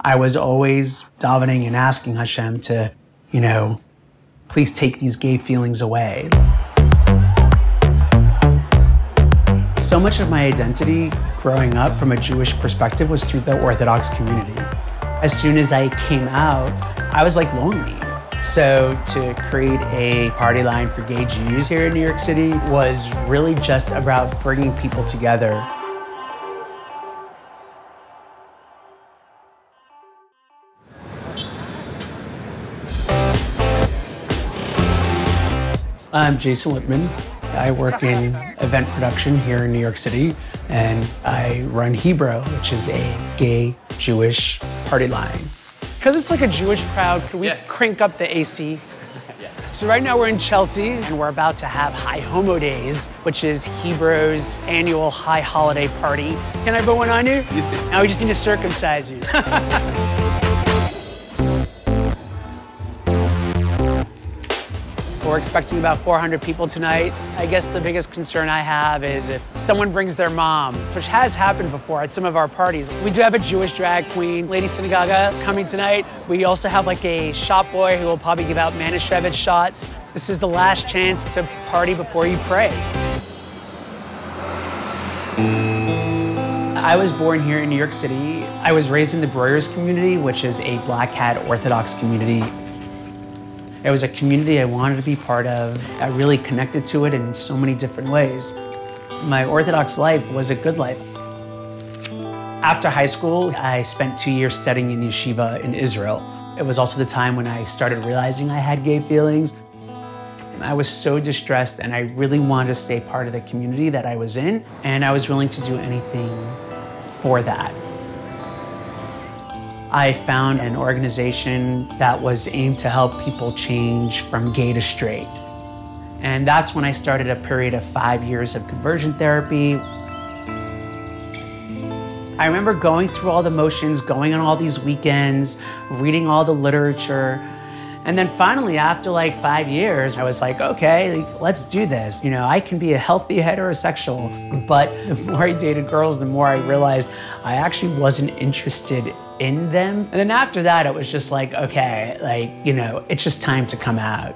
I was always davening and asking Hashem to, you know, please take these gay feelings away. So much of my identity growing up from a Jewish perspective was through the Orthodox community. As soon as I came out, I was like lonely. So to create a party line for gay Jews here in New York City was really just about bringing people together. I'm Jason Lippman. I work in event production here in New York City, and I run Hebrew, which is a gay Jewish party line. Because it's like a Jewish crowd, could we crank up the AC? So right now we're in Chelsea, and we're about to have High Homo Days, which is Hebrew's annual high holiday party. Can I put one on you? Now we just need to circumcise you. We're expecting about 400 people tonight. I guess the biggest concern I have is if someone brings their mom, which has happened before at some of our parties. We do have a Jewish drag queen, Lady Synagoga, coming tonight. We also have like a shop boy who will probably give out Manischewitz shots. This is the last chance to party before you pray. I was born here in New York City. I was raised in the Breuers community, which is a Black Hat Orthodox community. It was a community I wanted to be part of. I really connected to it in so many different ways. My Orthodox life was a good life. After high school, I spent 2 years studying in yeshiva in Israel. It was also the time when I started realizing I had gay feelings. I was so distressed, and I really wanted to stay part of the community that I was in, and I was willing to do anything for that. I found an organization that was aimed to help people change from gay to straight. And that's when I started a period of 5 years of conversion therapy. I remember going through all the motions, going on all these weekends, reading all the literature. And then finally, after like 5 years, I was like, okay, let's do this. You know, I can be a healthy heterosexual. But the more I dated girls, the more I realized I actually wasn't interested in them. And then after that, it was just like, okay, like, you know, it's just time to come out.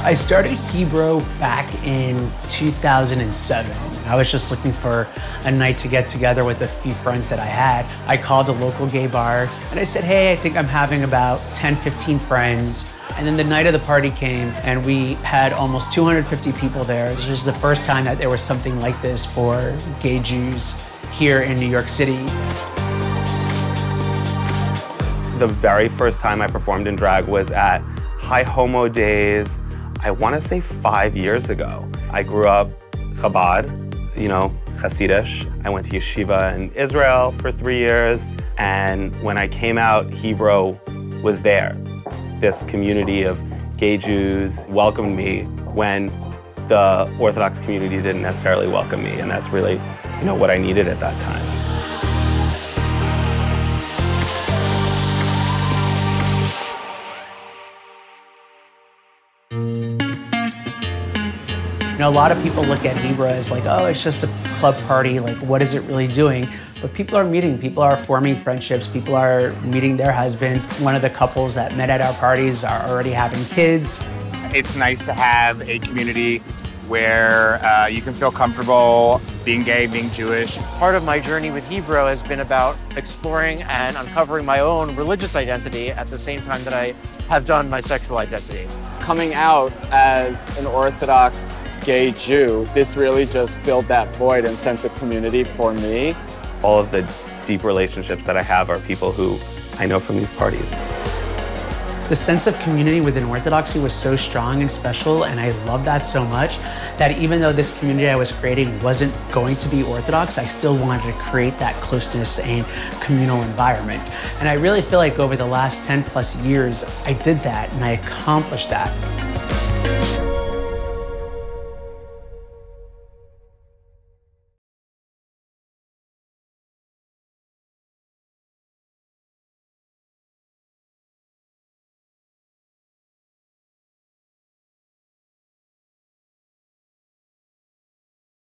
I started Hebrew back in 2007. I was just looking for a night to get together with a few friends that I had. I called a local gay bar and I said, hey, I think I'm having about 10, 15 friends. And then the night of the party came and we had almost 250 people there. This was the first time that there was something like this for gay Jews here in New York City. The very first time I performed in drag was at High Homo Days, I want to say 5 years ago. I grew up Chabad, you know, Hasidish. I went to yeshiva in Israel for 3 years. And when I came out, Hebrew was there. This community of gay Jews welcomed me when the Orthodox community didn't necessarily welcome me. And that's really, you know, what I needed at that time. You know, a lot of people look at Hebrew as like, oh, it's just a club party, like what is it really doing? But people are meeting, people are forming friendships, people are meeting their husbands. One of the couples that met at our parties are already having kids. It's nice to have a community where you can feel comfortable being gay, being Jewish. Part of my journey with Hebrew has been about exploring and uncovering my own religious identity at the same time that I have done my sexual identity. Coming out as an Orthodox gay Jew, this really just filled that void and sense of community for me. All of the deep relationships that I have are people who I know from these parties. The sense of community within Orthodoxy was so strong and special, and I love that so much, that even though this community I was creating wasn't going to be Orthodox, I still wanted to create that closeness and communal environment. And I really feel like over the last 10+ years, I did that and I accomplished that.